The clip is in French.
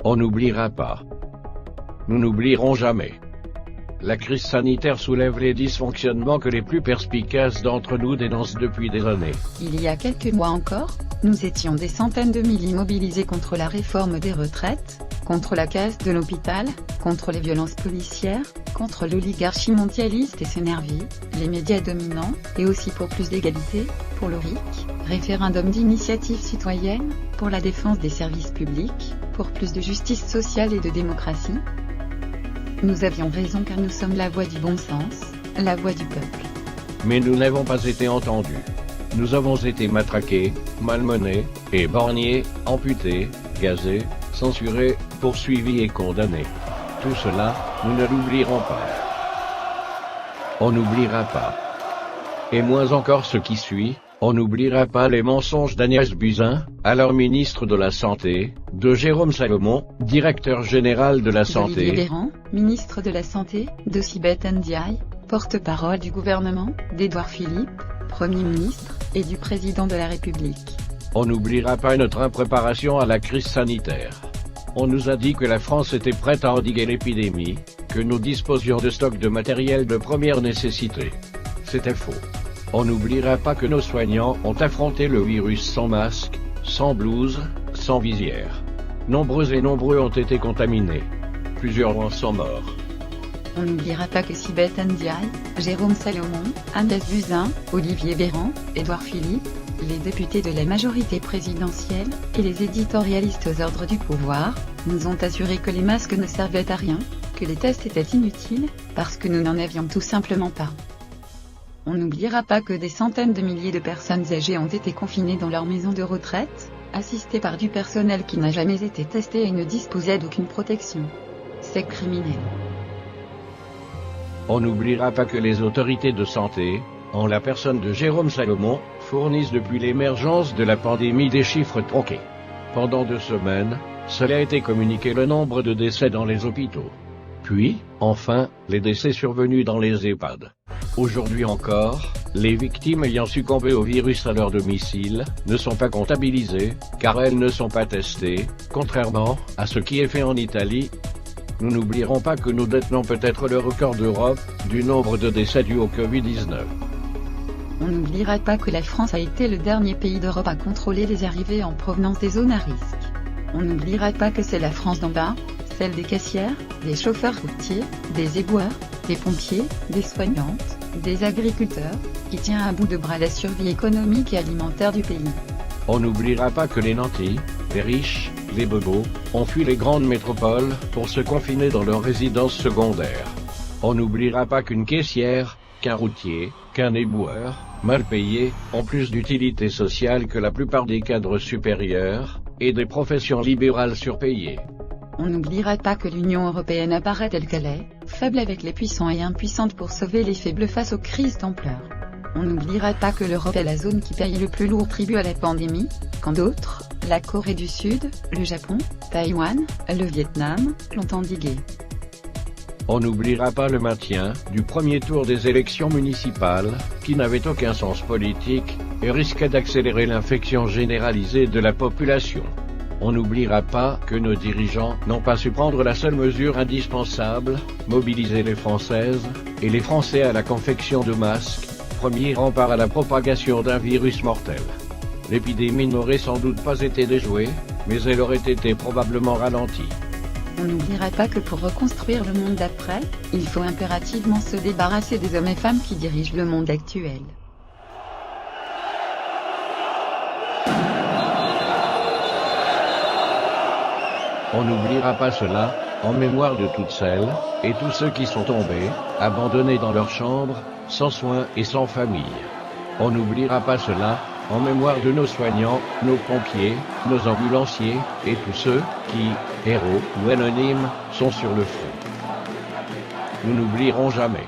On n'oubliera pas. Nous n'oublierons jamais. La crise sanitaire soulève les dysfonctionnements que les plus perspicaces d'entre nous dénoncent depuis des années. Il y a quelques mois encore, nous étions des centaines de milliers mobilisés contre la réforme des retraites, contre la casse de l'hôpital, contre les violences policières, contre l'oligarchie mondialiste et ses nervis, les médias dominants, et aussi pour plus d'égalité, pour le RIC, référendum d'initiative citoyenne, pour la défense des services publics, pour plus de justice sociale et de démocratie. Nous avions raison car nous sommes la voix du bon sens, la voix du peuple. Mais nous n'avons pas été entendus. Nous avons été matraqués, malmenés, éborgnés, amputés, gazés, censurés, poursuivis et condamnés. Tout cela, nous ne l'oublierons pas. On n'oubliera pas. Et moins encore ce qui suit, on n'oubliera pas les mensonges d'Agnès Buzyn, alors ministre de la Santé, de Jérôme Salomon, directeur général de la Santé, d'Olivier Véran, ministre de la Santé, de Sibeth Ndiaye, porte-parole du gouvernement, d'Édouard Philippe, Premier ministre, et du président de la République. On n'oubliera pas notre impréparation à la crise sanitaire. On nous a dit que la France était prête à endiguer l'épidémie, que nous disposions de stocks de matériel de première nécessité. C'était faux. On n'oubliera pas que nos soignants ont affronté le virus sans masque, sans blouse, sans visière. Nombreux et nombreux ont été contaminés. Plusieurs en sont morts. On n'oubliera pas que Sibeth Ndiaye, Jérôme Salomon, Agnès Buzyn, Olivier Véran, Édouard Philippe, les députés de la majorité présidentielle, et les éditorialistes aux ordres du pouvoir, nous ont assuré que les masques ne servaient à rien, que les tests étaient inutiles, parce que nous n'en avions tout simplement pas. On n'oubliera pas que des centaines de milliers de personnes âgées ont été confinées dans leur maison de retraite, assistées par du personnel qui n'a jamais été testé et ne disposait d'aucune protection. C'est criminel. On n'oubliera pas que les autorités de santé, en la personne de Jérôme Salomon, fournissent depuis l'émergence de la pandémie des chiffres tronqués. Pendant 2 semaines, cela a été communiqué le nombre de décès dans les hôpitaux. Puis, enfin, les décès survenus dans les EHPAD. Aujourd'hui encore, les victimes ayant succombé au virus à leur domicile ne sont pas comptabilisées, car elles ne sont pas testées, contrairement à ce qui est fait en Italie. Nous n'oublierons pas que nous détenons peut-être le record d'Europe du nombre de décès dus au Covid-19. On n'oubliera pas que la France a été le dernier pays d'Europe à contrôler les arrivées en provenance des zones à risque. On n'oubliera pas que c'est la France d'en bas, celle des caissières, des chauffeurs routiers, des éboueurs, des pompiers, des soignantes, des agriculteurs, qui tient à bout de bras la survie économique et alimentaire du pays. On n'oubliera pas que les nantis, les riches, les bobos, ont fui les grandes métropoles pour se confiner dans leurs résidences secondaires. On n'oubliera pas qu'une caissière, qu'un routier, qu'un éboueur, mal payés, ont plus d'utilité sociale que la plupart des cadres supérieurs, et des professions libérales surpayées. On n'oubliera pas que l'Union européenne apparaît telle qu'elle est, faible avec les puissants et impuissante pour sauver les faibles face aux crises d'ampleur. On n'oubliera pas que l'Europe est la zone qui paye le plus lourd tribut à la pandémie, quand d'autres, la Corée du Sud, le Japon, Taïwan, le Vietnam, l'ont endigué. On n'oubliera pas le maintien du premier tour des élections municipales, qui n'avait aucun sens politique, et risquait d'accélérer l'infection généralisée de la population. On n'oubliera pas que nos dirigeants n'ont pas su prendre la seule mesure indispensable, mobiliser les Françaises et les Français à la confection de masques, premier rempart à la propagation d'un virus mortel. L'épidémie n'aurait sans doute pas été déjouée, mais elle aurait été probablement ralentie. On n'oubliera pas que pour reconstruire le monde d'après, il faut impérativement se débarrasser des hommes et femmes qui dirigent le monde actuel. On n'oubliera pas cela, en mémoire de toutes celles, et tous ceux qui sont tombés, abandonnés dans leurs chambres, sans soins et sans famille. On n'oubliera pas cela, en mémoire de nos soignants, nos pompiers, nos ambulanciers, et tous ceux qui, héros ou anonymes, sont sur le front. Nous n'oublierons jamais.